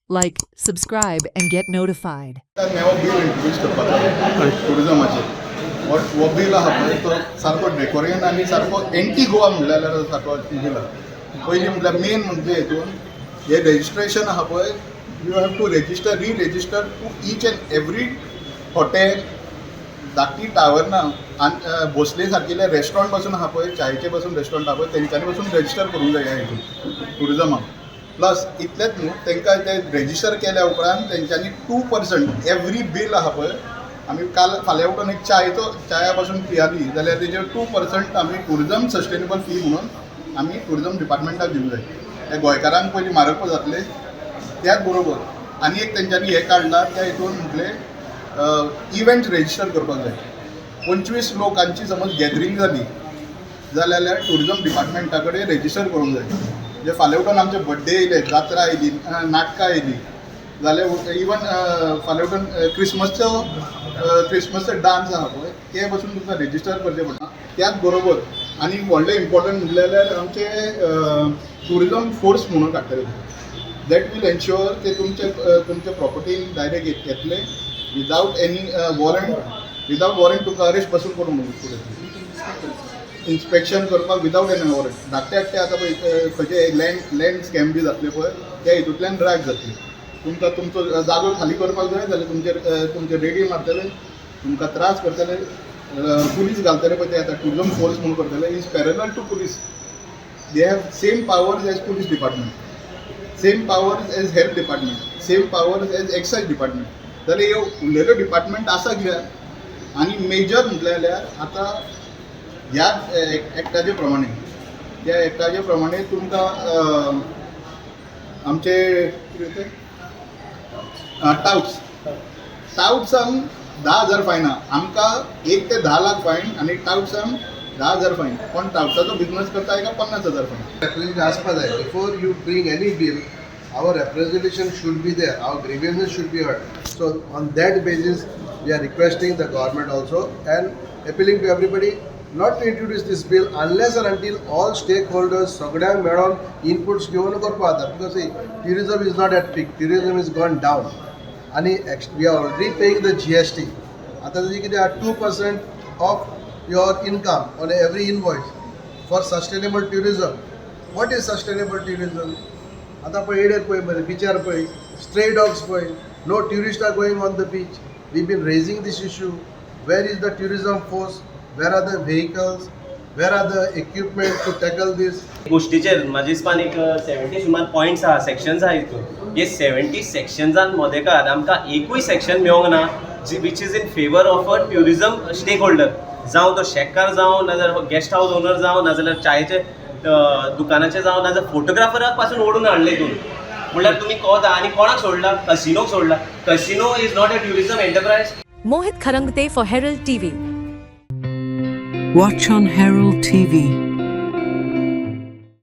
Like, subscribe, and get notified. नवो bill introduce करपाक टुरिजमाचेर हो बिल आहा पळय तो सारको डेकोरेशन आनी सारको एंटी गोवा म्हणल्यार सारको बिल आहा. पयलीं म्हणल्यार मेन म्हणजे हितून हे रेजिस्ट्रेशन आहा पळय you have to register reregister to each and every hotel धाकटी टावरना आनी भोसले सारकिल्ले रेस्टॉरंट पासून आहा पळय चायेचे पासून रेस्टॉरंट आहा पळय तेंच्यांनी पासून रेजिस्टर करूंक जाय ह्या हितून टुरिजमाक. प्लस इतलेंच न्हू तांकां ते रेजिस्टर केल्या उपरांत तेंच्यांनी 2% एवरी बील आहा पळय आमी फाल्यां उठून एक चाया पासून पियाली जाल्यार तेजेर 2% आमी टुरिजम सस्टेनेबल फी म्हणून आमी टुरिजम डिपार्टमेंटाक दिवंक जाय. हे गोंयकारांक पयलीं म्हारग जातले त्याच बरोबर आनी एक तेंच्यांनी हे काडला त्या हितून म्हटलें इव्हेंट रेजिस्टर करपाक जाय. 25 लोकांची समज गॅदरींग जाली जाल्यार टुरिजम डिपार्टमेंटा कडेन रेजिस्टर करूंक जाय. म्हणजे फाल्यां उठून आमचे बड्डे येयले जात्रा आयली नाटकां येयली जाल्यार इवन फाल्यां उठून क्रिसमसचो डान्स आहा पळय ते पासून तुमकां रेजिस्टर करचें पडटा. त्याच बरोबर आनी व्हडलें इम्पॉर्टंट म्हणल्यार आमचे टुरिजम फोर्स म्हणून काडटले दॅट वील एन्श्योर ते तुमचे प्रॉपर्टीन डायरेक्ट येतले विदावट एनी वॉरंट तुमकां अरेस्ट पासून करूंक इन्स्पेक्शन करपाक विदावट एनी वॉरंट. धाकटे धाकटे आतां पळय खंयचे लँड स्कॅम बी जातले पळय त्या हितूंतल्यान ड्रायव जातली. तुमकां तुमचो जागो खाली करपाक जाय जाल्यार तुमचे रेडी मारतले तुमकां त्रास करतले पुलीस घालतले पळय ते आतां टुरिजम फोर्स म्हणून करतले is parallel to police. They have same powers as police department same powers as health department same powers as excise department जाल्यार ह्यो उरलेल्यो डिपार्टमेंट आसा कित्याक आनी मेजर म्हटल्यार आतां ह्या एक्टाचे प्रमाणे तुमकां आमचे टाउट्सांक 10,000 फायन आहा. आमकां 1 ते 10 लाख फायन आनी टाउट्सांक 10,000 फायन. कोण टाउट्साचो बिझनस करता एका 50,000 फायन. Representation आसपा जाय. Before you bring any bill, our representation should be there. Our grievances should be heard. So on that basis, we are requesting the government also and appealing to everybody not to introduce this bill unless and until all stakeholders सगळ्यांक मेळोन inputs घेवन करपा जाता. Because tourism is not at peak. Tourism is gone down. आणि we are already paying the GST. आता ताजी कितें आहा 2% of your income on every invoice for sustainable tourism. What is sustainable tourism? आता पळय येडेर पळय मरे बिचार पळय stray dogs पळय no tourists are going on the beach. We've been raising this issue. Where is the tourism force? Where are the vehicles? Where are the equipment to tackle this? गोष्टीचेर म्हाजे हिसपान एक 70 सुमार पॉयंट्स आहा sections आहा हितून. हे 70 सेक्शन्सान मदेकार आमकां एकूय सेक्शन मेळोंक ना which is in favour of a tourism stakeholder. जावं तो शेतकार जावं नाजाल्यार गेस्ट हाऊस ओनर जावं नाजाल्यार चायेचे दुकानाचे जावं नाजाल्यार फोटोग्राफराक पासून ओडून हाडले हितून. म्हणल्यार तुमी कोता आनी कोणाक सोडला? कसिनोक सोडला. Casino is not a tourism enterprise. Mohit Kharangte for Herald TV. Watch on Herald TV.